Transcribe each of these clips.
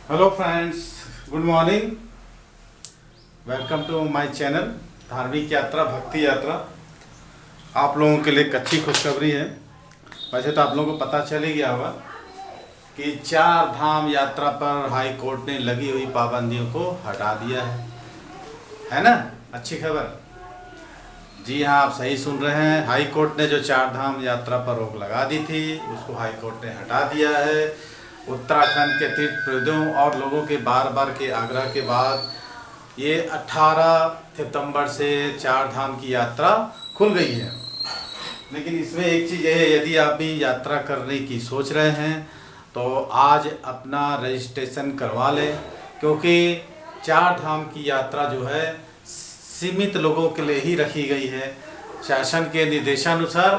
Hello friends, good morning. Welcome to my channel धार्मिक यात्रा भक्ति यात्रा। आप लोगों के लिए एक अच्छी खुशखबरी है। वैसे तो आप लोगों को पता चल ही गया होगा कि 4 धाम यात्रा पर हाई कोर्ट ने लगी हुई पाबंदियों को हटा दिया है ना। अच्छी खबर। जी हाँ, आप सही सुन रहे हैं। हाई कोर्ट ने जो 4 धाम यात्रा पर रोक लगा दी थी उसको हाई कोर्ट ने हटा दिया है। उत्तराखंड के तीर्थप्रेमियों और लोगों के बार बार के आग्रह के बाद ये 18 सितंबर से 4 धाम की यात्रा खुल गई है। लेकिन इसमें एक चीज़ है, यदि आप भी यात्रा करने की सोच रहे हैं तो आज अपना रजिस्ट्रेशन करवा लें, क्योंकि 4 धाम की यात्रा जो है सीमित लोगों के लिए ही रखी गई है। शासन के निर्देशानुसार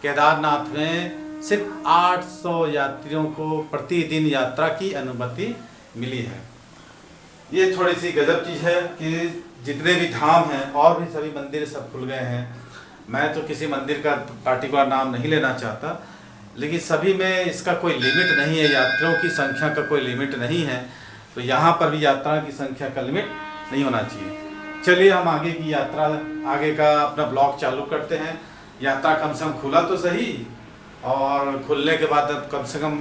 केदारनाथ में सिर्फ 800 यात्रियों को प्रतिदिन यात्रा की अनुमति मिली है। ये थोड़ी सी गजब चीज़ है कि जितने भी धाम हैं और भी सभी मंदिर सब खुल गए हैं। मैं तो किसी मंदिर का पार्टिकुलर नाम नहीं लेना चाहता, लेकिन सभी में इसका कोई लिमिट नहीं है, यात्रियों की संख्या का कोई लिमिट नहीं है। तो यहाँ पर भी यात्रा की संख्या का लिमिट नहीं होना चाहिए। चलिए हम आगे की यात्रा, आगे का अपना ब्लॉग चालू करते हैं। यात्रा कम से कम खुला तो सही, और खुलने के बाद अब कम से कम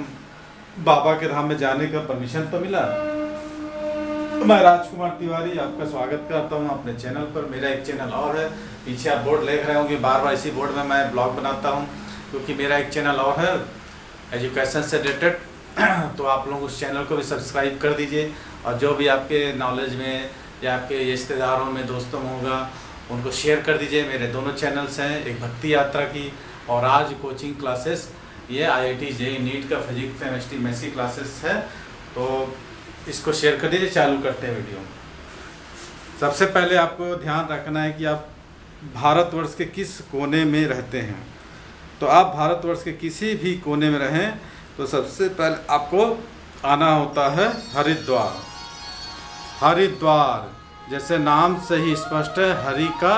बाबा के धाम में जाने का परमिशन तो मिला। मैं राजकुमार तिवारी आपका स्वागत करता हूं अपने चैनल पर। मेरा एक चैनल और है, पीछे आप बोर्ड देख रहे होंगे। बार बार इसी बोर्ड में मैं ब्लॉग बनाता हूं, क्योंकि मेरा एक चैनल और है एजुकेशन से रिलेटेड। तो आप लोग उस चैनल को भी सब्सक्राइब कर दीजिए, और जो भी आपके नॉलेज में या आपके रिश्तेदारों में, दोस्तों में होगा, उनको शेयर कर दीजिए। मेरे दोनों चैनल्स हैं, एक भक्ति यात्रा की और आज कोचिंग क्लासेस, ये IIT JEE नीट का फिजिक्स केमिस्ट्री मैथ्स की क्लासेस है। तो इसको शेयर कर दीजिए। चालू करते हैं वीडियो। सबसे पहले आपको ध्यान रखना है कि आप भारतवर्ष के किस कोने में रहते हैं। तो आप भारतवर्ष के किसी भी कोने में रहें तो सबसे पहले आपको आना होता है हरिद्वार। हरिद्वार जैसे नाम से ही स्पष्ट है, हरि का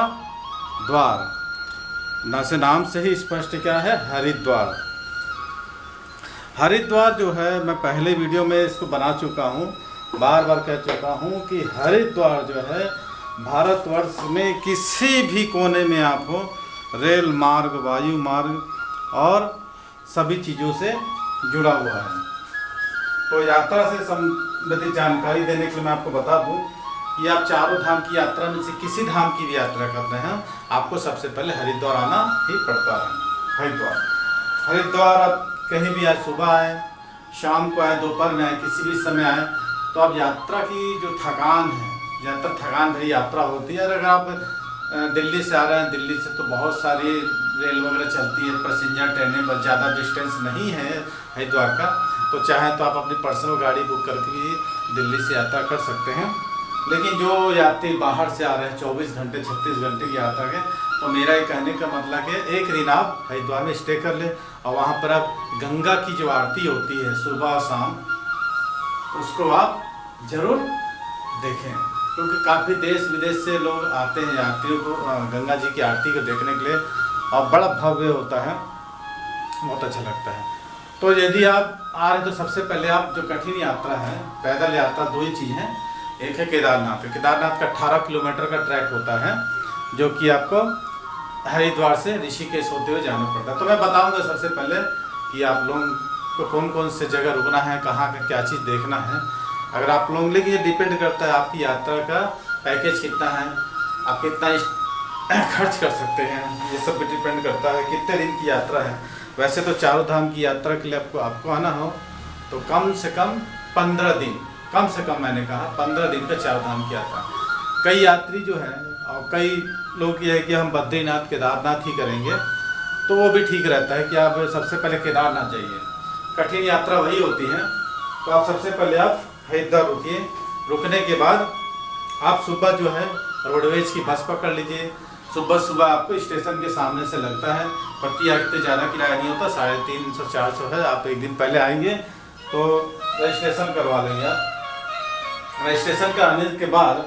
द्वार, ना से नाम से ही स्पष्ट क्या है, हरिद्वार। हरिद्वार जो है, मैं पहले वीडियो में इसको बना चुका हूँ, बार बार कह चुका हूँ कि हरिद्वार जो है भारतवर्ष में किसी भी कोने में आप हो, रेल मार्ग, वायु मार्ग और सभी चीज़ों से जुड़ा हुआ है। तो यात्रा से संबंधित जानकारी देने के लिए मैं आपको बता दूं कि आप 4 धाम की यात्रा में से किसी धाम की भी यात्रा करते हैं, आपको सबसे पहले हरिद्वार आना ही पड़ता है। हरिद्वार आप कहीं भी आए, सुबह आए, शाम को आए, दोपहर में आए, किसी भी समय आए, तो आप यात्रा की जो थकान है, ज़्यादातर थकान भरी यात्रा होती है। अगर आप दिल्ली से आ रहे हैं, दिल्ली से तो बहुत सारी रेल वगैरह चलती है, पैसेंजर ट्रेनें, बस ज़्यादा डिस्टेंस नहीं है हरिद्वार का, तो चाहे तो आप अपनी पर्सनल गाड़ी बुक करके भी दिल्ली से यात्रा कर सकते हैं। लेकिन जो यात्री बाहर से आ रहे हैं 24 घंटे 36 घंटे की यात्रा के, तो मेरा ये कहने का मतलब है एक दिन आप हरिद्वार में स्टे कर लें, और वहाँ पर आप गंगा की जो आरती होती है सुबह और शाम, उसको आप ज़रूर देखें, क्योंकि काफ़ी देश विदेश से लोग आते हैं यात्रियों को गंगा जी की आरती को देखने के लिए, और बड़ा भव्य होता है, बहुत अच्छा लगता है। तो यदि आप आ रहे तो सबसे पहले आप जो कठिन यात्रा है, पैदल यात्रा, 2 ही चीज़ हैं। एक है केदारनाथ। केदारनाथ का 18 किलोमीटर का ट्रैक होता है, जो कि आपको हरिद्वार से ऋषिकेश होते हुए जाना पड़ता है। तो मैं बताऊंगा सबसे पहले कि आप लोगों को कौन कौन से जगह रुकना है, कहाँ का क्या चीज़ देखना है। अगर आप लोग, लेकिन ये डिपेंड करता है आपकी यात्रा का पैकेज कितना है, आप कितना खर्च कर सकते हैं, ये सब भी डिपेंड करता है कितने दिन की यात्रा है। वैसे तो 4 धाम की यात्रा के लिए आपको आना हो तो कम से कम 15 दिन, कम से कम मैंने कहा 15 दिन का 4 धाम की यात्रा। कई यात्री जो हैं, और कई लोग ये है कि हम बद्रीनाथ केदारनाथ ही करेंगे, तो वो भी ठीक रहता है कि आप सबसे पहले केदारनाथ जाइए। कठिन यात्रा वही होती है। तो आप सबसे पहले आप हरिद्वार रुकिए। रुकने के बाद आप सुबह जो है रोडवेज की बस पकड़ लीजिए। सुबह सुबह आपको स्टेशन के सामने से लगता है, प्रति यात्री ज़्यादा किराया नहीं होता, 350 400 है। आप एक दिन पहले आएंगे तो रजिस्ट्रेशन करवा लेंगे। आप रजिस्ट्रेशन कराने के बाद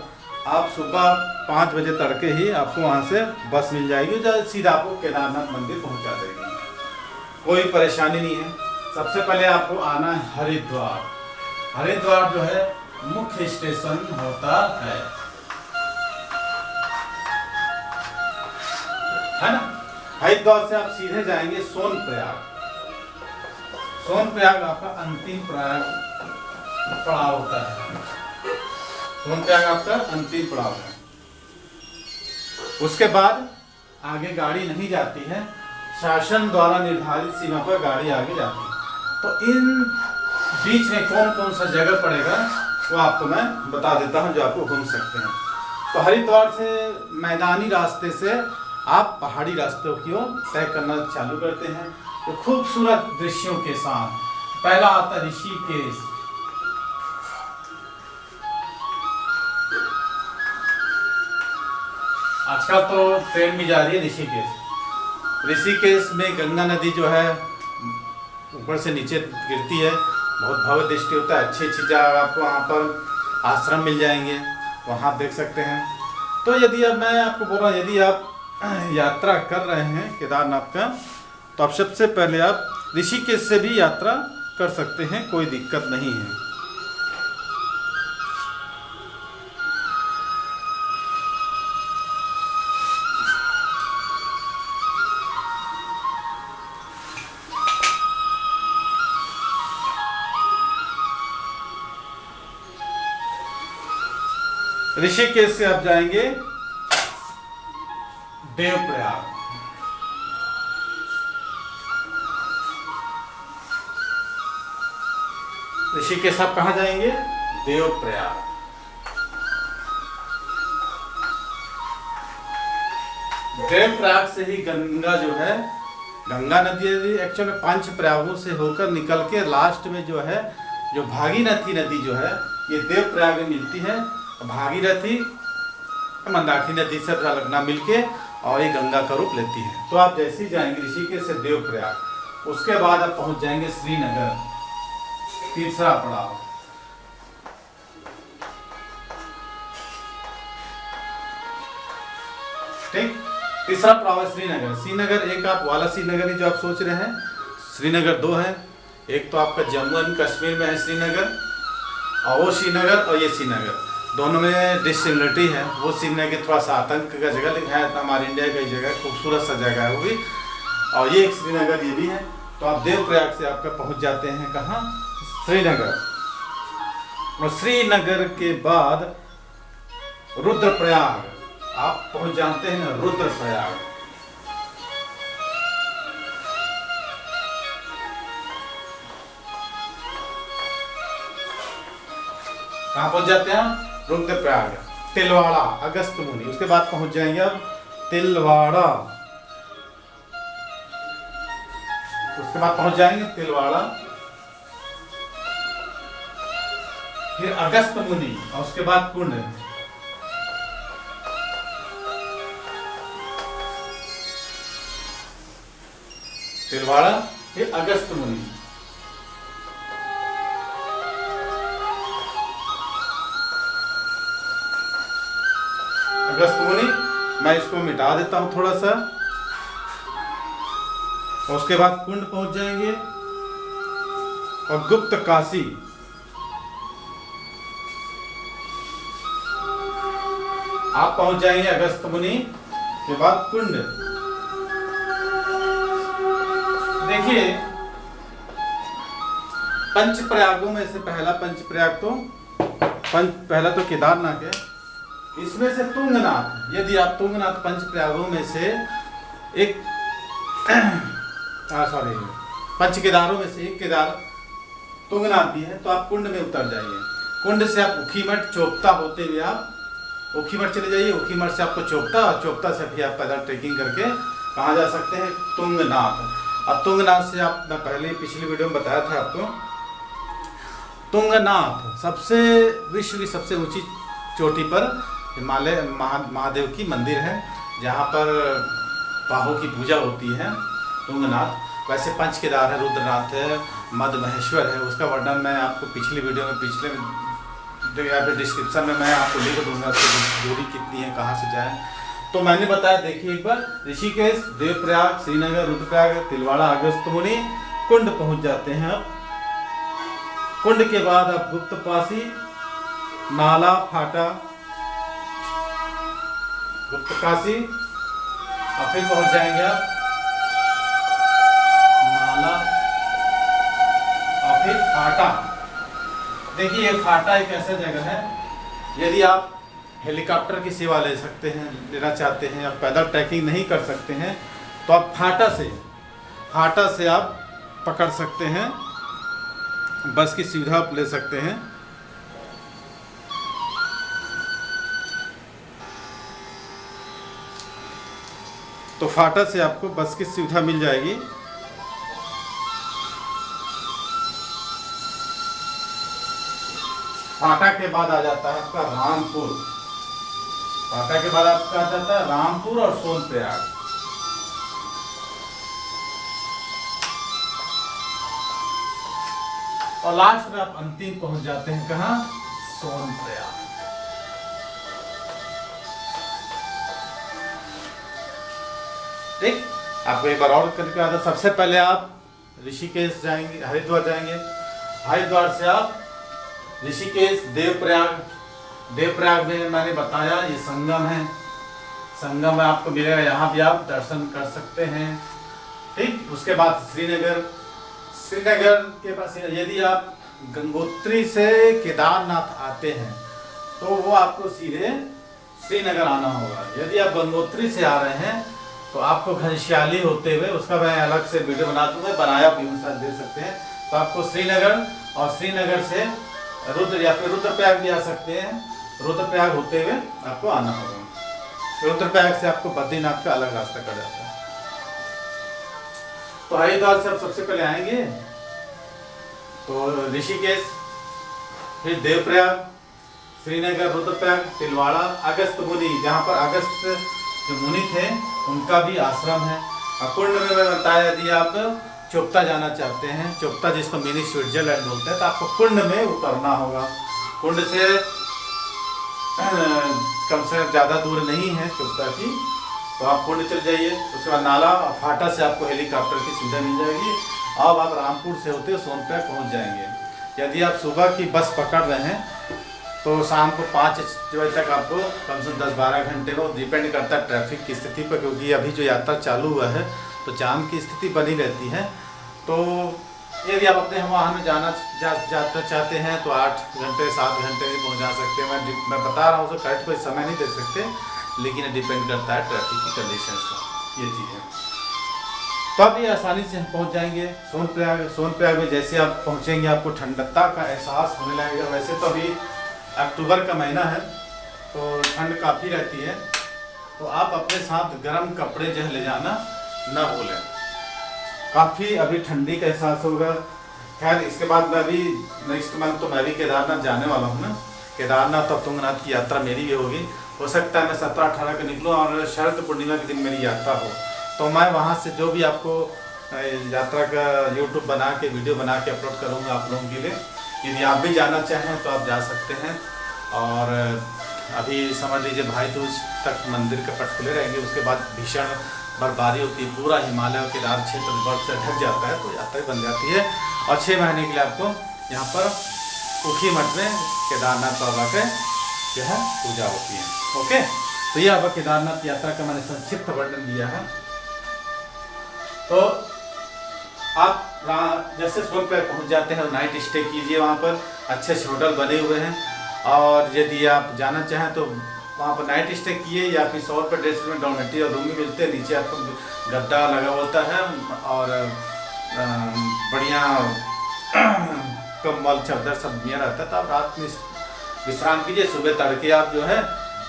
आप सुबह 5 बजे तड़के ही आपको वहाँ से बस मिल जाएगी, जो सीधा आपको केदारनाथ मंदिर पहुँचा देगी। कोई परेशानी नहीं है। सबसे पहले आपको आना है हरिद्वार। हरिद्वार जो है मुख्य स्टेशन होता है ना। हरिद्वार से आप सीधे जाएंगे सोनप्रयाग। सोनप्रयाग आपका अंतिम पड़ाव होता है। सोनप्रयाग आपका अंतिम पड़ाव है। उसके बाद आगे गाड़ी नहीं जाती है, शासन द्वारा निर्धारित सीमा पर गाड़ी आगे जाती है। तो इन बीच में कौन कौन सा जगह पड़ेगा वो आपको मैं बता देता हूँ जो आपको घूम सकते हैं। तो हरिद्वार से मैदानी रास्ते से आप पहाड़ी रास्तों की ओर तय करना चालू करते हैं, तो खूबसूरत दृश्यों के साथ। पहला आता है ऋषिकेश। आजकल तो ट्रेन भी जा रही है ऋषिकेश। ऋषिकेश में गंगा नदी जो है ऊपर से नीचे गिरती है, बहुत भव्य दृष्टि होता है। अच्छी अच्छी जगह आपको वहाँ पर आश्रम मिल जाएंगे, वहाँ देख सकते हैं। तो यदि अब मैं आपको बोल रहा हूँ, यदि आप यात्रा कर रहे हैं केदारनाथ का, तो आप सबसे पहले आप ऋषिकेश से भी यात्रा कर सकते हैं, कोई दिक्कत नहीं है। ऋषिकेश से आप जाएंगे देवप्रयाग। ऋषिकेश आप कहाँ जाएंगे? देवप्रयाग। देवप्रयाग से ही गंगा जो है, गंगा नदी एक्चुअल में 5 प्रयागों से होकर निकल के लास्ट में जो है, जो भागीरथी नदी जो है, ये देवप्रयाग में मिलती है। भागीरथी मंदाकिनी नदी से लगना मिलके और ये गंगा का रूप लेती है। तो आप जैसे ही जाएंगे ऋषिकेश से देवप्रयाग, उसके बाद आप पहुंच जाएंगे श्रीनगर, तीसरा पड़ाव। ठीक, तीसरा पड़ाव है श्रीनगर। श्रीनगर एक आप वाला श्रीनगर ही जो आप सोच रहे हैं, श्रीनगर 2 है। एक तो आपका जम्मू एंड कश्मीर में है श्रीनगर, और वो श्रीनगर और ये श्रीनगर दोनों में डिसिमिलरिटी है। वो श्रीनगर थोड़ा सा आतंक का जगह लिखा है, हमारे इंडिया का जगह, खूबसूरत सा जगह है वो भी, और ये एक श्रीनगर ये भी है। तो आप देवप्रयाग से आपका पहुंच जाते हैं कहाँ? श्रीनगर। और श्रीनगर के बाद रुद्रप्रयाग आप पहुंच जाते हैं। रुद्रप्रयाग कहाँ पहुंच जाते हैं? रुद्रप्रयाग, तिलवाड़ा, अगस्त मुनि। उसके बाद पहुंच जाएंगे अब तिलवाड़ा। उसके बाद पहुंच जाएंगे तिलवाड़ा, फिर अगस्त मुनि, और उसके बाद कुंड। तिलवाड़ा फिर अगस्त मुनि। अगस्त मुनि, मैं इसको मिटा देता हूं थोड़ा सा। और उसके बाद कुंड पहुंच जाएंगे और गुप्त काशी। आप पहुंच जाएंगे अगस्त मुनि के बाद कुंड। देखिए, पंच प्रयागों में से पहला पंचप्रयाग तो पहला तो केदारनाथ है। इसमें से तुंगनाथ, यदि आप तुंगनाथ पंच प्रयागों में से एक पंच केदारों में से एक केदार तुंगनाथ भी है, तो आप कुंड में उतर जाइए। कुंड से आप उखीमठ चोपता होते हुए आप उखीमठ चले जाइए। उखीमठ से आपको चोपता, और चोपता से फिर आप पैदल ट्रेकिंग करके कहाँ जा सकते हैं? तुंगनाथ। अब तुंगनाथ से आप, मैं पहले पिछली वीडियो में बताया था आपको, तुंगनाथ सबसे विश्व की सबसे ऊंची चोटी पर हिमालय महादेव की मंदिर है, जहाँ पर बाहों की पूजा होती है। तुंगनाथ वैसे पंच केदार है, रुद्रनाथ है, मद महेश्वर है। उसका वर्णन मैं आपको पिछली वीडियो में, पिछले यहाँ पे डिस्क्रिप्शन में मैं आपको लिख दूंगा कि दूरी कितनी है, कहाँ से जाए। तो मैंने बताया, देखिए एक बार, ऋषिकेश, देवप्रयाग, श्रीनगर, रुद्रप्रयाग, तिलवाड़ा, अगस्त मुनि, कुंड पहुँच जाते हैं। अब कुंड के बाद आप गुप्तपासी, नाला, फाटा, गुप्तकाशी और फिर पहुंच जाएंगे आप नाला और फिर फाटा। देखिए ये फाटा एक ऐसा जगह है, यदि आप हेलीकॉप्टर की सेवा ले सकते हैं, लेना चाहते हैं, या पैदल ट्रैकिंग नहीं कर सकते हैं तो आप फाटा से आप पकड़ सकते हैं, बस की सुविधा आप ले सकते हैं। तो फाटा से आपको बस की सुविधा मिल जाएगी। फाटा के बाद आ जाता है आपका रामपुर। फाटा के बाद आपका आ जाता है रामपुर और सोनप्रयाग। और लास्ट में आप अंतिम पहुंच जाते हैं कहां? सोनप्रयाग। ठीक, आपको एक बार और करके आता। सबसे पहले आप ऋषिकेश जाएंगे, हरिद्वार जाएंगे। हरिद्वार से आप ऋषिकेश, देवप्रयाग में मैंने बताया ये संगम है। संगम में आपको मिलेगा, यहाँ भी आप दर्शन कर सकते हैं। ठीक, उसके बाद श्रीनगर के पास यदि आप गंगोत्री से केदारनाथ आते हैं तो वो आपको सीधे श्रीनगर आना होगा। यदि आप गंगोत्री से आ रहे हैं तो आपको घनश्याली होते हुए, उसका मैं अलग से वीडियो बना दूंगा, बनाया भी साथ दे सकते हैं। तो आपको श्रीनगर और श्रीनगर से रुद्र या फिर रुद्रप्रयाग भी आ सकते हैं। रुद्रप्रयाग होते हुए आपको आना होगा। रुद्रप्रयाग से आपको बद्रीनाथ का अलग रास्ता कट जाता है। तो हरिद्वार से आप सबसे पहले आएंगे तो ऋषिकेश, फिर देवप्रयाग, श्रीनगर, रुद्रप्रयाग, तिलवाड़ा, अगस्त मुनि, जहाँ पर अगस्त जो मुनि थे उनका भी आश्रम है। और कुंड में मैं बताया यदि आप चोपता जाना चाहते हैं, चोपता जिसको मिनी स्विट्जरलैंड बोलते हैं, तो आपको कुंड में उतरना होगा। कुंड से कम से कम ज़्यादा दूर नहीं है चोपता की, तो आप कुंड चल जाइए। उसके बाद नाला और फाटा से आपको हेलीकॉप्टर की सुविधा मिल जाएगी। अब आप रामपुर से होते सोनप्रयाग पहुंच जाएंगे। यदि आप सुबह की बस पकड़ रहे हैं तो शाम को 5 बजे तक आपको कम से कम 10-12 घंटे में, डिपेंड करता है ट्रैफिक की स्थिति पर, क्योंकि अभी जो यात्रा चालू हुआ है तो जाम की स्थिति बनी रहती है। तो यदि आप अपने वाहन में जाना चाहते हैं तो 8 घंटे 7 घंटे में पहुंचा सकते हैं। मैं बता रहा हूँ तो करेक्ट कोई समय नहीं दे सकते, लेकिन डिपेंड करता है ट्रैफिक की कंडीशन से, ये चीज़ है। तो आप ये आसानी से हम पहुँच जाएंगे सोनप्रयाग में जैसे आप पहुँचेंगे आपको ठंडता का एहसास होने लगेगा। वैसे तो अभी अक्टूबर का महीना है तो ठंड काफ़ी रहती है, तो आप अपने साथ गर्म कपड़े जो है ले जाना न भूलें। काफ़ी अभी ठंडी का एहसास होगा। खैर इसके बाद मैं भी नेक्स्ट मंथ तो मैं भी केदारनाथ जाने वाला हूँ ना। केदारनाथ और तुंगनाथ की यात्रा मेरी भी होगी। हो सकता है मैं 17-18 को निकलूँ और शरद पूर्णिमा के दिन मेरी यात्रा हो, तो मैं वहाँ से जो भी आपको यात्रा का यूट्यूब बना के वीडियो बना के अपलोड करूँगा आप लोगों के लिए। यदि आप भी जाना चाहें तो आप जा सकते हैं। और अभी समझ लीजिए भाई दूज तक मंदिर के पट खुले रहेंगे, उसके बाद भीषण बर्फबारी होती है, पूरा हिमालय और केदार क्षेत्र बर्फ से ढक जाता है, तो यात्रा बन जाती है। और 6 महीने के लिए आपको यहाँ पर ऊखी मठ में केदारनाथ बाबा के जो है पूजा होती है। ओके, तो ये आपका केदारनाथ यात्रा का मैंने संक्षिप्त वर्णन दिया है। तो आप जैसे सोनप्रयाग पहुँच जाते हैं नाइट स्टे कीजिए, वहाँ पर अच्छे से होटल बने हुए हैं। और यदि आप जाना चाहें तो वहाँ पर नाइट स्टे किए, या फिर 100 रुपये ड्रेस में डॉर्मेटरी और रूम भी मिलते हैं। नीचे आपको गद्दा लगा होता है और बढ़िया कंबल चादर सब दिया रहता है। तो आप रात में विश्राम कीजिए, सुबह तड़के आप जो है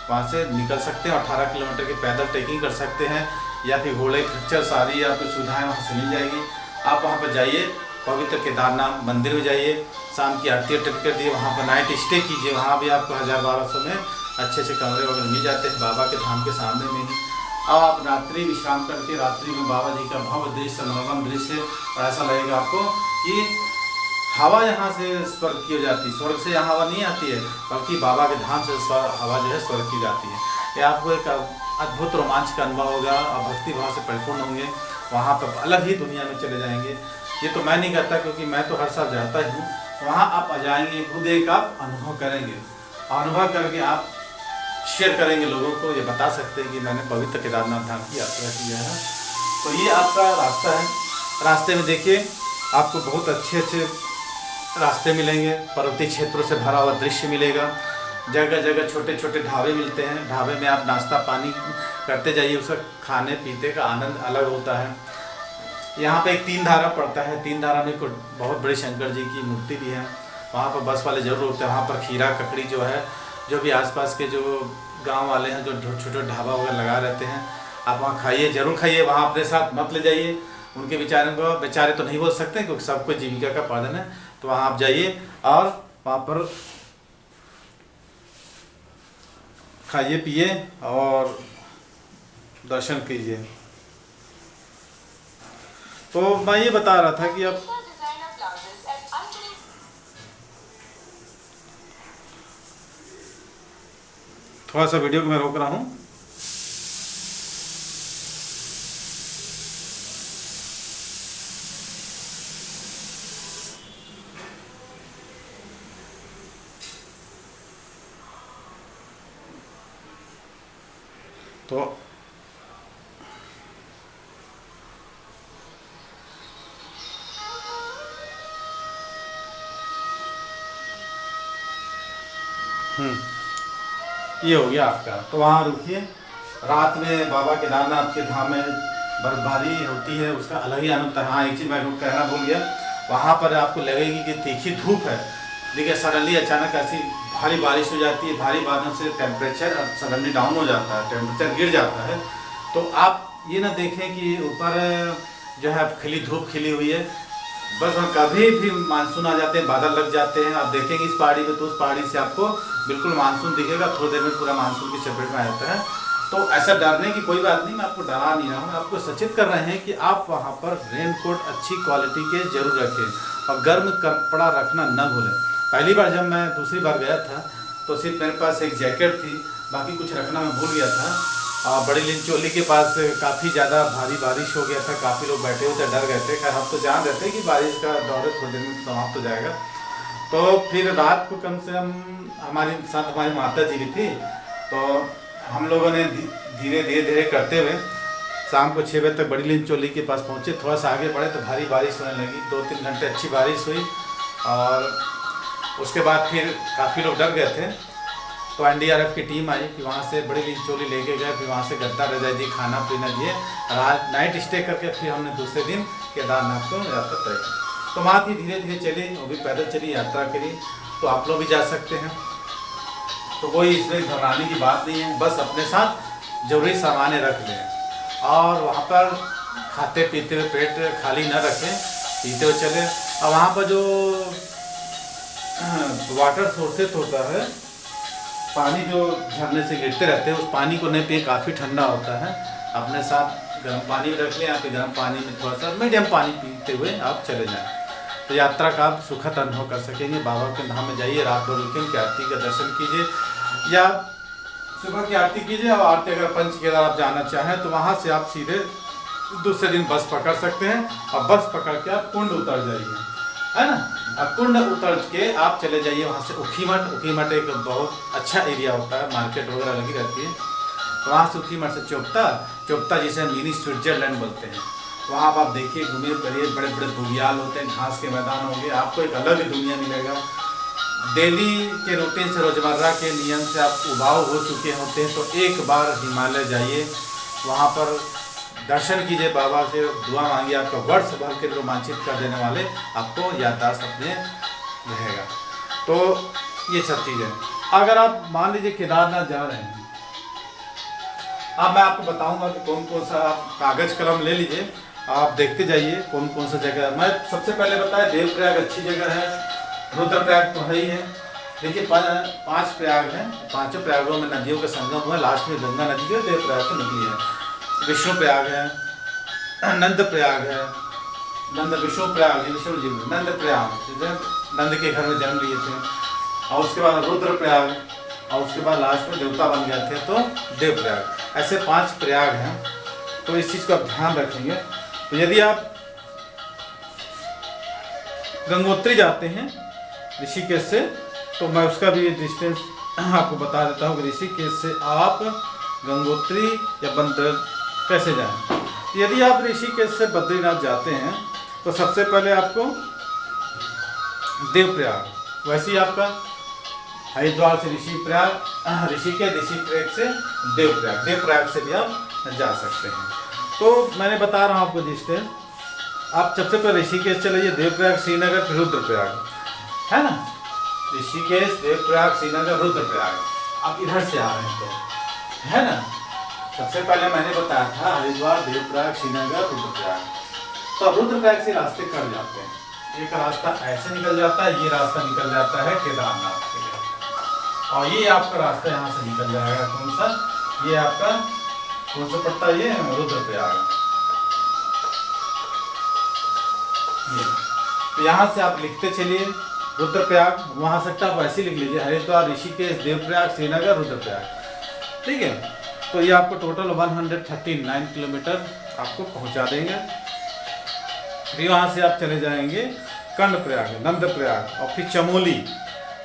वहाँ से निकल सकते हैं। 18 किलोमीटर की पैदल ट्रैकिंग कर सकते हैं, या फिर घोड़े खच्चर सारी आपको सुविधाएँ वहाँ से मिल जाएगी। आप वहाँ पर जाइए, पवित्र केदारनाथ मंदिर में जाइए, शाम की आरती अटेंड कर दिए, वहाँ पर नाइट स्टे कीजिए। वहाँ भी आपको 1000-1200 में अच्छे से कमरे वगैरह मिल जाते हैं बाबा के धाम के सामने में ही। अब आप रात्रि विश्राम करके रात्रि में बाबा जी का भव्य दृश्य, मनोरम दृश्य, और ऐसा लगेगा आपको कि हवा यहाँ से स्वर्ग की हो जाती है। स्वर्ग से यहाँ हवा नहीं आती है, बल्कि बाबा के धाम से हवा जो है स्वर्ग की जाती है। ये आपको एक अद्भुत रोमांच का अनुभव होगा और भक्ति भाव से परिपूर्ण होंगे। वहाँ पर अलग ही दुनिया में चले जाएंगे। ये तो मैं नहीं कहता, क्योंकि मैं तो हर साल जाता ही हूँ। वहाँ आप आ जाएंगे, खुद एक आप अनुभव करेंगे, अनुभव करके आप शेयर करेंगे लोगों को, ये बता सकते हैं कि मैंने पवित्र केदारनाथ धाम की यात्रा की है। तो ये आपका रास्ता है। रास्ते में देखिए आपको बहुत अच्छे अच्छे रास्ते मिलेंगे, पर्वतीय क्षेत्रों से भरा हुआ दृश्य मिलेगा, जगह जगह छोटे छोटे ढाबे मिलते हैं, ढाबे में आप नाश्ता पानी करते जाइए, उसका खाने पीते का आनंद अलग होता है। यहाँ पे एक 3 धारा पड़ता है, 3 धारा में बहुत बड़े शंकर जी की मूर्ति भी है, वहाँ पर बस वाले जरूर होते हैं। वहाँ पर खीरा ककड़ी जो है, जो भी आसपास के जो गांव वाले हैं जो छोटे छोटे ढाबा वगैरह लगा रहते हैं, आप वहाँ खाइए, जरूर खाइए। वहाँ अपने साथ मत ले जाइए, उनके बेचारे तो नहीं बोल सकते क्योंकि सबको जीविका का पालन है। तो वहाँ आप जाइए और वहाँ पर खाइए पिए और दर्शन कीजिए। तो मैं ये बता रहा था कि अब थोड़ा सा वीडियो को मैं रोक रहा हूँ। तो ये हो गया आपका। तो वहाँ रुकिए, रात में बाबा केदारनाथ के धाम में बर्फबारी होती है, उसका अलग ही आनंद है। हाँ, एक चीज़ मैं कहना भूल गया, वहाँ पर आपको लगेगी कि तीखी धूप है, देखिए सडनली अचानक ऐसी भारी बारिश हो जाती है, भारी बारिश से टेम्परेचर सडनली डाउन हो जाता है, टेम्परेचर गिर जाता है। तो आप ये ना देखें कि ऊपर जो है खिली धूप खिली हुई है, बस कभी भी मानसून आ जाते हैं, बादल लग जाते हैं। आप देखेंगे इस पहाड़ी में तो उस पहाड़ी से आपको बिल्कुल मानसून दिखेगा, थोड़ी देर में पूरा मानसून की चपेट में आ जाता है। तो ऐसा डरने की कोई बात नहीं, मैं आपको डरा नहीं रहा हूँ, आपको सचेत कर रहे हैं कि आप वहाँ पर रेनकोट अच्छी क्वालिटी के जरूर रखें और गर्म कपड़ा रखना न भूलें। पहली बार जब मैं दूसरी बार गया था तो सिर्फ मेरे पास एक जैकेट थी, बाकी कुछ रखना मैं भूल गया था। बड़ी लिंचोली के पास काफ़ी ज़्यादा भारी बारिश हो गया था, काफ़ी लोग बैठे हुए थे, डर गए थे। खैर हम तो जान रहे थे कि बारिश का दौर थोड़ी देर में समाप्त हो जाएगा। तो फिर रात को कम से कम हमारे साथ हमारी माता जी भी थी, तो हम लोगों ने धीरे धीरे करते हुए शाम को 6 बजे तक बड़ी लिंचोली के पास पहुँचे। थोड़ा सा आगे बढ़े तो भारी बारिश होने लगी, 2-3 घंटे अच्छी बारिश हुई और उसके बाद फिर काफ़ी लोग डर गए थे। तो एनडीआरएफ की टीम आई, फिर वहाँ से बड़ी लिंचोली लेके गए, फिर वहाँ से गद्दा रजाई दी, खाना पीना दिए, रात नाइट स्टे करके फिर हमने दूसरे दिन केदारनाथ को यात्रा तय की। तो वहाँ थी धीरे धीरे चली, वो भी पैदल चली, यात्रा करी। तो आप लोग भी जा सकते हैं, तो कोई इसमें घबराने की बात नहीं है, बस अपने साथ जरूरी सामान रख लें और वहाँ पर खाते पीते हुए पेट खाली न रखें, पीते हुए चले। और वहाँ पर जो वाटर सोर्सेस होता है, पानी जो झरने से गिरते रहते हैं, उस पानी को नहीं पिए, काफ़ी ठंडा होता है। अपने साथ गर्म पानी रख लें, आप गर्म पानी में थोड़ा सा मीडियम पानी पीते हुए आप चले जाएं। तो यात्रा का आप सुखद अनुभव कर सकेंगे। बाबा के धाम में जाइए, रात भर रुकें, उनकी आरती का दर्शन कीजिए या सुबह की आरती कीजिए। और आरती अगर पंच केदार आप जाना चाहें तो वहाँ से आप सीधे दूसरे दिन बस पकड़ सकते हैं और बस पकड़ के आप कुंड उतर जाइए, है ना। अब कुंड उतर के आप चले जाइए वहाँ से ऊखीमठ। ऊखीमठ एक बहुत अच्छा एरिया होता है, मार्केट वगैरह लगी रहती है। तो वहाँ से ऊखीमठ से चोपता जिसे मिनी स्विट्जरलैंड बोलते हैं, वहाँ आप देखिए, घूमिए करिए, बड़े बड़े बुग्याल होते हैं, घास के मैदान होंगे, आपको एक अलग ही दुनिया मिलेगा। डेली के रूटीन से, रोजमर्रा के नियम से आप उबाऊ हो चुके होते हैं तो एक बार हिमालय जाइए, वहाँ पर दर्शन कीजिए, बाबा से दुआ मांगिए, आपका वर्ष भर के रोमांचित कर देने वाले आपको याददाश्त अपने रहेगा। तो ये सब चीज़ें। अगर आप मान लीजिए केदारनाथ जा रहे हैं, अब मैं आपको बताऊंगा कि कौन कौन सा आप कागज़ कलम ले लीजिए, आप देखते जाइए कौन कौन सा जगह है। मैं सबसे पहले बताया देवप्रयाग अच्छी जगह है, रुद्रप्रयाग तो है ही है। देखिए 5 प्रयाग हैं, 5 प्रयागों में नदियों का संगम हुआ, लास्ट में गंगा नदी जो देवप्रयाग से निकली है। विष्णु प्रयाग है, नंद प्रयाग है, विष्णु प्रयाग विष्णु जी नंद प्रयाग नंद के घर में जन्म लिए थे, और उसके बाद रुद्र प्रयाग, और उसके बाद लास्ट में देवता बन गए थे तो देव प्रयाग। ऐसे 5 प्रयाग हैं। तो इस चीज़ को आप ध्यान रखेंगे। तो यदि आप गंगोत्री जाते हैं ऋषिकेश से, तो मैं उसका भी डिस्टेंस आपको बता देता हूँ कि ऋषिकेश से आप गंगोत्री या बद्रीनाथ कैसे जाएं। यदि आप ऋषिकेश से बद्रीनाथ जाते हैं तो सबसे पहले आपको देवप्रयाग, वैसे ही आपका हरिद्वार से ऋषिकेश से देवप्रयाग से भी आप जा सकते हैं। तो मैंने बता रहा हूँ आपको डिस्टेंस। आप सबसे पहले ऋषिकेश चलिए, देवप्रयाग, श्रीनगर, फिर रुद्रप्रयाग, है ना। ऋषिकेश, देवप्रयाग, श्रीनगर, रुद्रप्रयाग, आप इधर से आ रहे हैं तो, है ना। सबसे पहले मैंने बताया था हरिद्वार, देवप्रयाग, श्रीनगर, रुद्रप्रयाग। तो रुद्रप्रयाग से रास्ते कट जाते हैं। एक रास्ता ऐसे निकल जाता है, ये रास्ता निकल जाता है केदारनाथ के लिए, और ये आपका रास्ता यहाँ से निकल जाएगा। कौन सा? ये आपका कौन सा पड़ता है? ये रुद्रप्रयाग। तो यहाँ से आप लिखते चलिए रुद्रप्रयाग, वहाँ से आप ऐसे लिख लीजिए हरिद्वार, ऋषिकेश, देवप्रयाग, श्रीनगर, रुद्रप्रयाग। ठीक है, तो ये आपको टोटल 139 किलोमीटर आपको पहुँचा देंगे। फिर वहाँ से आप चले जाएंगे कर्णप्रयाग, नंदप्रयाग, और फिर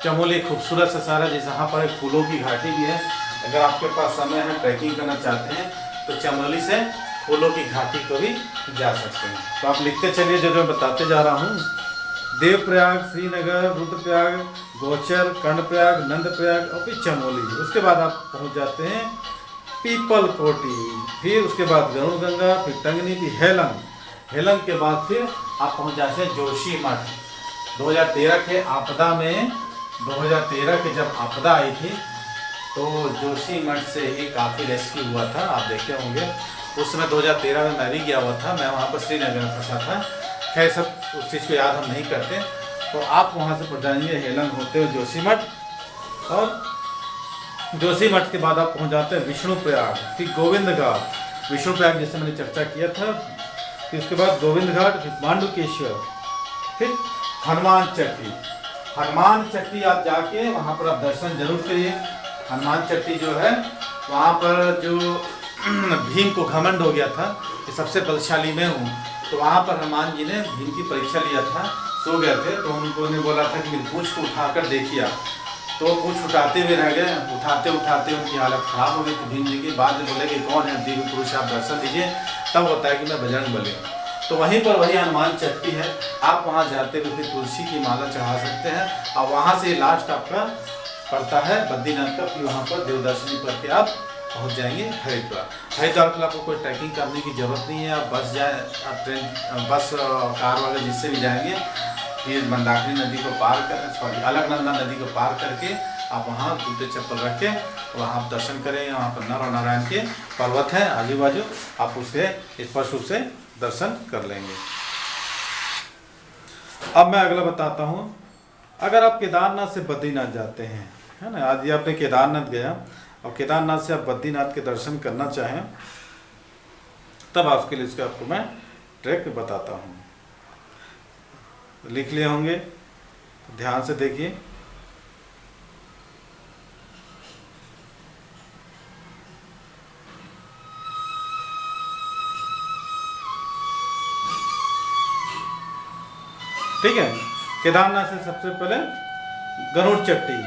चमोली खूबसूरत सा शहर है, जहाँ पर एक फूलों की घाटी भी है। अगर आपके पास समय है, ट्रैकिंग करना चाहते हैं, तो चमोली से फूलों की घाटी को भी जा सकते हैं। तो आप लिखते चलिए जो मैं बताते जा रहा हूँ। देवप्रयाग, श्रीनगर, रुद्रप्रयाग, गोचर, कर्णप्रयाग, नंदप्रयाग और फिर चमोली। उसके बाद आप पहुँच जाते हैं पीपलकोटी, फिर उसके बाद गरुड़गंगा, फिर टंगनी, फिर हेलंग के बाद फिर आप पहुँच जाते हैं जोशीमठ। 2013 के आपदा में, 2013 के जब आपदा आई थी तो जोशीमठ से ही काफ़ी रेस्क्यू हुआ था, आप देखे होंगे। उस समय 2013 में मैं भी गया हुआ था, मैं वहाँ पर श्रीनगर में फंसा था। खैर सब उस चीज़ को याद हम नहीं करते। तो आप वहाँ से पहुँच जाएंगे हेलंग होते हुए जोशीमठ, और जोशीमठ के बाद आप पहुँच जाते हैं विष्णुप्रयाग, फिर गोविंद घाट। विष्णुप्रयाग जैसे मैंने चर्चा किया था, फिर उसके बाद गोविंद घाट, फिर पांडुकेश्वर, फिर हनुमान चट्टी आप जाके वहाँ पर आप दर्शन जरूर करिए। हनुमान चट्टी जो है, वहाँ पर जो भीम को घमंड हो गया था कि सबसे बलशाली मैं हूँ, तो वहाँ पर हनुमान जी ने भीम की परीक्षा लिया था, सो गए थे, तो उनको ने बोला था कि मेरी पूँछ को उठाकर देखिए आप। तो पूँछ उठाते हुए रह गए, उठाते उनकी हालत खराब हो गई थी भीम जी की। बाद में बोले कि कौन है दिव्य पुरुष, आप दर्शन दीजिए। तब होता है कि मैं बजरंग बली हूँ। तो वहीं पर वही हनुमान चट्टी है, आप वहाँ जाते हुए फिर तुलसी की माला चढ़ा सकते हैं, और वहाँ से लास्ट आपका पड़ता है बद्रीनाथ का। फिर वहाँ पर देवदर्शनी करके आप पहुँच जाएंगे हरिद्वार के। आपको कोई ट्रैकिंग करने की ज़रूरत नहीं है, आप बस जाए, आप ट्रेन, बस, कार वाले जिससे भी जाएंगे, फिर मंदाकिनी नदी को पार कर, अलकनंदा नदी को पार करके आप वहाँ जूते चप्पल रख के वहाँ आप दर्शन करें। वहाँ पर नर और नारायण के पर्वत हैं आजू बाजू, आप उससे स्पष्ट रूप से दर्शन कर लेंगे। अब मैं अगला बताता हूँ। अगर आप केदारनाथ से बद्रीनाथ जाते हैं, है ना, आज आपने केदारनाथ गया और केदारनाथ से आप बद्रीनाथ के दर्शन करना चाहें, तब आपके लिए इसका आपको मैं ट्रैक बताता हूँ। लिख लिए होंगे, तो ध्यान से देखिए। ठीक है, केदारनाथ से सबसे पहले गरुड़ चट्टी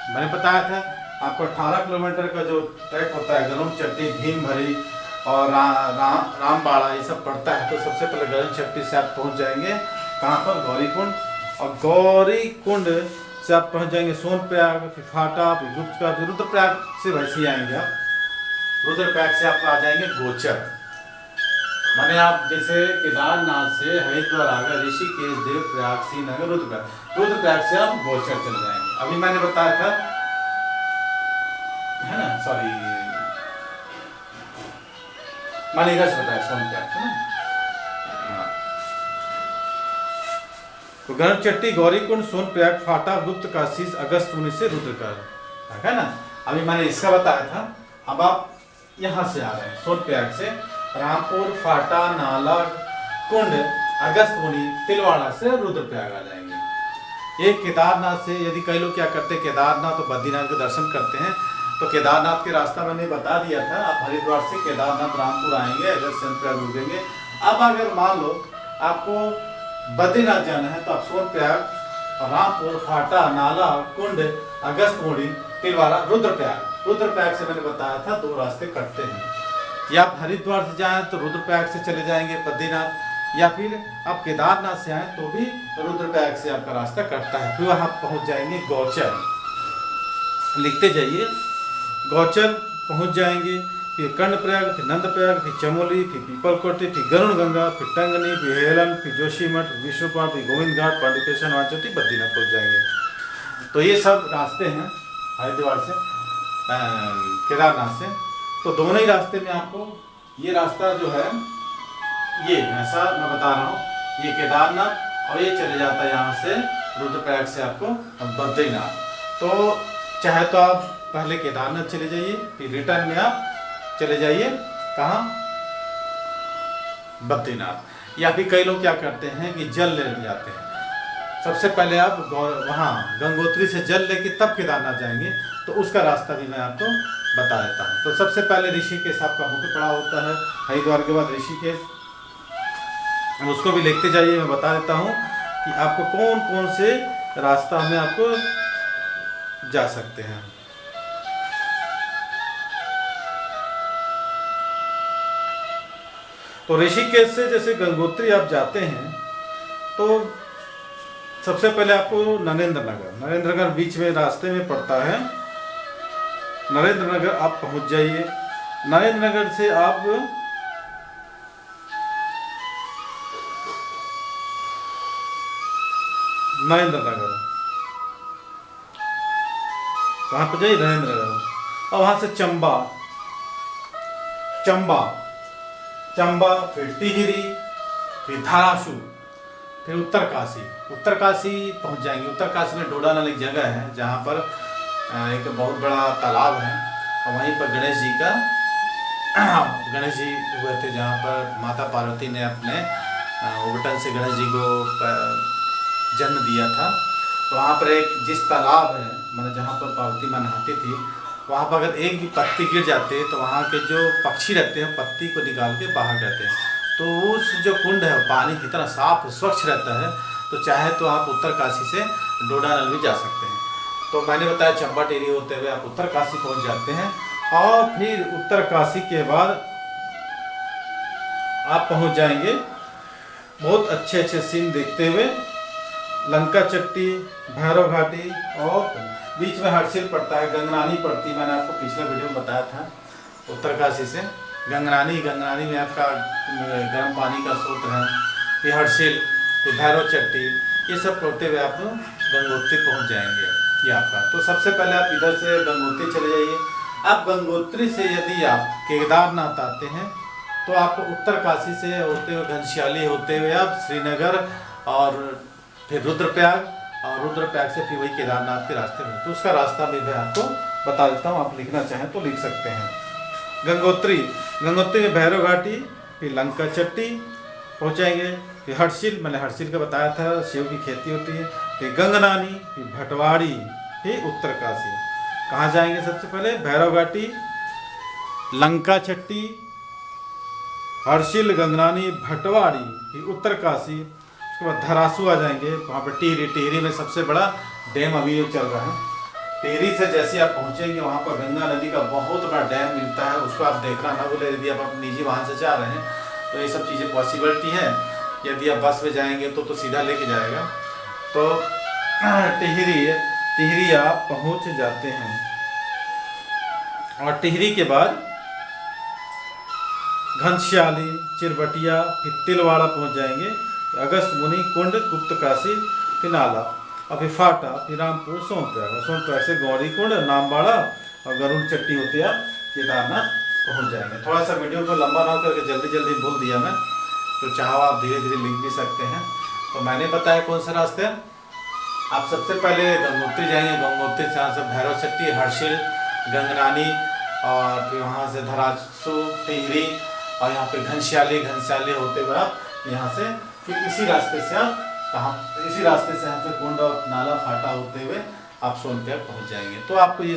मैंने बताया था आपको। 18 किलोमीटर का जो ट्रैक होता है, गरुड़ चट्टी, भीमभरी और रामबाड़ा, ये सब पड़ता है। तो सबसे पहले गरुड़ चट्टी से आप पहुंच जाएंगे कहाँ पर? गौरीकुंड, और गौरीकुंड से आप पहुंच जाएंगे सोनप्रयाग, फिर फाटा, फिर गुप्तप्रयाग, फिर रुद्रप्रयाग से वैसे ही आएंगे आप। रुद्रप्रयाग से आप आ जाएंगे गोचर। माने आप जैसे केदारनाथ से हरिद्वार आ गए, ऋषिकेश, देवप्रयाग, श्रीनगर, रुद्रप्रयाग से आप गोचर चले जाएंगे। अभी मैंने बताया था, है ना, सॉरी, मैंने इधर से बताया सोनप्रयाग, है ना। तो गरुड़ चट्टी, गौरीकुंड, सोनप्रयाग, फाटा, गुप्त काशी, अगस्त मुनि से रुद्रप्रयाग, है ना। अभी मैंने इसका बताया था। अब आप यहाँ से आ रहे हैं सोनप्रयाग से, रामपुर, फाटा, नाला, कुंड, अगस्त मुनि, तिलवाड़ा से रुद्रप्रयाग आ जाएंगे। ये केदारनाथ से, यदि कई लोग क्या करते हैं, केदारनाथ और बद्रीनाथ के दर्शन करते हैं, तो केदारनाथ के रास्ता मैंने बता दिया था। आप हरिद्वार से केदारनाथ, रामपुर आएंगे, अगस्त सोनप्रयाग रुकेंगे। अब अगर मान लो आपको बद्रीनाथ जाना है, तो आप सोनप्रयाग और रामपुर, फाटा, नाला, कुंड, अगस्त्यमुनि, तिलवारा, रुद्रप्रयाग। रुद्रप्रयाग से मैंने बताया था 2 रास्ते कटते हैं। या आप हरिद्वार से जाएं तो रुद्रप्रयाग से चले जाएंगे बद्रीनाथ, या फिर आप केदारनाथ से आए तो भी रुद्रप्रयाग से आपका रास्ता कटता है। फिर आप पहुंच जाएंगे गौचर, लिखते जाइए, गौचर पहुंच जाएंगे, फिर कर्णप्रयाग, फिर नंदप्रयाग, फिर चमोली, फिर पीपलकोटी, फिर गरुड़ गंगा, फिर टंगनी, फिर हेलन, फिर जोशीमठ, विष्णुपाद, फिर गोविंद घाट, पांडुकेश्वर, वाचोटी, बद्रीनाथ पहुंच जाएंगे। तो ये सब रास्ते हैं हरिद्वार से केदारनाथ से। तो दोनों ही रास्ते में आपको ये रास्ता जो है, ये ऐसा मैं बता रहा हूँ, ये केदारनाथ और ये चले जाता है यहाँ से रुद्रप्रयाग से आपको बद्रीनाथ। तो चाहे तो आप पहले केदारनाथ चले जाइए, फिर रिटर्न में आप चले जाइए कहाँ, बद्रीनाथ। या फिर कई लोग क्या करते हैं कि जल ले जाते हैं। सबसे पहले आप वहाँ गंगोत्री से जल लेके तब केदारनाथ जाएंगे, तो उसका रास्ता भी मैं आपको बता देता हूँ। तो सबसे पहले ऋषिकेश आपका होके पड़ा होता है, हरिद्वार के बाद ऋषिकेश, उसको भी लिखते जाइए। मैं बता देता हूँ कि आपको कौन कौन से रास्ता में आपको जा सकते हैं। तो ऋषिकेश से जैसे गंगोत्री आप जाते हैं तो सबसे पहले आपको नरेंद्र नगर बीच में रास्ते में पड़ता है। नरेंद्र नगर आप पहुंच जाइए। नरेंद्र नगर से आप नरेंद्र नगर कहाँ पर जाइए, नरेंद्र नगर, और वहां से चंबा, फिर टिहरी, फिर धारासू, फिर उत्तरकाशी पहुंच जाएंगे। उत्तरकाशी में डोडा नाम एक जगह है जहाँ पर एक बहुत बड़ा तालाब है, और वहीं पर गणेश जी हुए थे, जहाँ पर माता पार्वती ने अपने उबटन से गणेश जी को जन्म दिया था। तो वहाँ पर एक जिस तालाब है, मतलब जहाँ पर पार्वती माँ नहाती थी, वहाँ पर अगर एक भी पत्ती गिर जाते तो वहाँ के जो पक्षी रहते हैं पत्ती को निकाल के बाहर करते हैं। तो उस जो कुंड है पानी कितना साफ स्वच्छ रहता है, तो चाहे तो आप उत्तरकाशी से डोडा नल भी जा सकते हैं। तो मैंने बताया चंबा टिहरी होते हुए आप उत्तरकाशी पहुँच जाते हैं, और फिर उत्तरकाशी के बाद आप पहुँच जाएंगे बहुत अच्छे सीन देखते हुए लंका चट्टी, भैरव घाटी, और बीच में हर्षिल पड़ता है, गंगनानी पड़ती है। मैंने आपको पिछले वीडियो में बताया था उत्तरकाशी से गंगनानी में आपका गर्म पानी का स्रोत है, फिर हर्षिल, फिर भैरव चट्टी, ये सब होते हुए आप गंगोत्री पहुंच जाएंगे। ये आपका, तो सबसे पहले आप इधर से गंगोत्री चले जाइए। आप गंगोत्री से यदि आप केदारनाथ आते हैं तो आपको उत्तरकाशी से होते हुए घनश्याली होते हुए आप श्रीनगर और फिर रुद्रप्रयाग, और रुद्रप्रयाग से फिर वही केदारनाथ के रास्ते में। तो उसका रास्ता भी मैं आपको बता देता हूँ, आप लिखना चाहें तो लिख सकते हैं। गंगोत्री में भैरव घाटी, फिर लंका चट्टी पहुँचाएंगे, फिर हर्षिल, मैंने हर्षिल का बताया था, शिव की खेती होती है, फिर गंगनानी, फिर भटवाड़ी, फिर उत्तरकाशी। कहाँ जाएंगे सबसे पहले, भैरव घाटी, लंका चट्टी, हर्षिल, गंगनानी, भटवाड़ी, फिर उत्तरकाशी। उसके बाद धरासू आ जाएंगे, वहाँ पर टिहरी में सबसे बड़ा डैम अभी चल रहा है। टिहरी से जैसे आप पहुँचेंगे वहाँ पर गंगा नदी का बहुत बड़ा डैम मिलता है, उसको आप देखना ना भूलें। यदि आप निजी वाहन से जा रहे हैं तो ये सब चीज़ें पॉसिबिलिटी है। यदि आप बस में जाएंगे तो सीधा लेके जाएगा। तो टिहरी आप पहुँच जाते हैं, और टिहरी के बाद घनश्याली, चिरबटिया, फिर तिलवाड़ा पहुँच जाएंगे, अगस्त्यमुनि, कुंड, गुप्तकाशी, फिर नाला, और फिर फाटा, फिर रामपुर, सोनप्रयाग से गौरी कुंड, नामबाड़ा और गरुड़ चट्टी होते आप केदारनाथ पहुंच जाएंगे। थोड़ा सा वीडियो को लंबा ना करके जल्दी बोल दिया मैं, तो चाहो आप धीरे धीरे लिख भी सकते हैं। तो मैंने बताया कौन सा रास्ते। आप सबसे पहले गंगोत्री जाएंगे, गंगोत्री से यहाँ से भैरव चट्टी, हर्षिल, गंगनानी, और फिर वहाँ से धरासू, टिहरी, और यहाँ पे घनश्याली होते हुए आप यहाँ से फिर इसी रास्ते से यहाँ से कुंड और नाला, फाटा होते हुए आप सोनप्रयाग पहुँच जाएंगे। तो आपको ये